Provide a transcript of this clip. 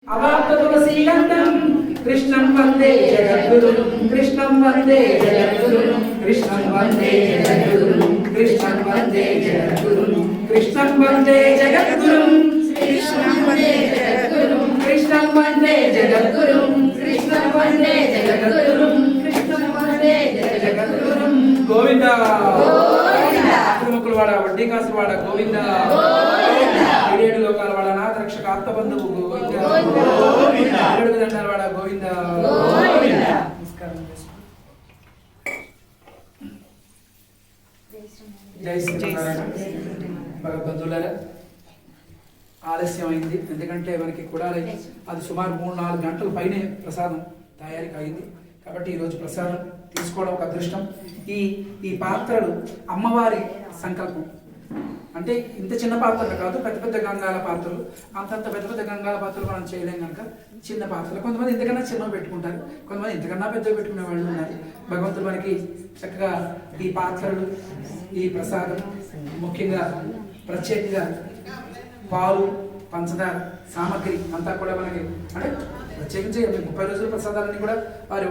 అవాప్తతులసీగంధం కృష్ణం వందే జగద్గురుం కృష్ణం వందే జగద్గురుం కృష్ణం వందే జగద్గురుం కృష్ణం వందే జగద్గురుం కృష్ణం వందే జగద్గురుం కృష్ణం వందే జగద్గురుం కృష్ణం వందే జగద్గురుం కృష్ణం వందే జగద్గురుం కృష్ణం వందే జగద్గురుం గోవింద గోవింద అక్రమకులవాడ వడ్డీ కాసులవాడ గోవింద ఏడు లోకాల వాడ నాథ రక్షక ఆత్మబంధువు గోవింద ఏడు దండాల వాడ గోవింద నమస్కారం. జై శ్రీనారాయణ. భగవద్బంధువులారా, ఆలస్యం అయింది, ఎందుకంటే మనకి కూడా అది సుమారు 3-4 గంటల పైనే ప్రసాదం తయారీకి అయింది. కాబట్టి ఈరోజు ప్రసాదం తీసుకోవడం ఒక అదృష్టం. ఈ పాత్రలు అమ్మవారి సంకల్పం. అంటే ఇంత చిన్న పాత్రలు కాదు, పెద్ద పెద్ద గంగాల పాత్రలు. అంతంత పెద్ద పెద్ద గంగాల పాత్రలు మనం చేయలేం కనుక చిన్న పాత్రలు. కొంతమంది ఇంతకన్నా చిన్నవి పెట్టుకుంటారు, కొంతమంది ఇంతకన్నా పెద్దవి పెట్టుకునే వాళ్ళు ఉన్నారు. భగవంతుడు మనకి చక్కగా ఈ పాత్రలు, ఈ ప్రసాదం, ముఖ్యంగా ప్రత్యేకంగా పాలు, పంచదార సామగ్రి అంతా కూడా మనకి అంటే ప్రత్యేకించి 30 రోజుల ప్రసాదాలన్నీ కూడా వారి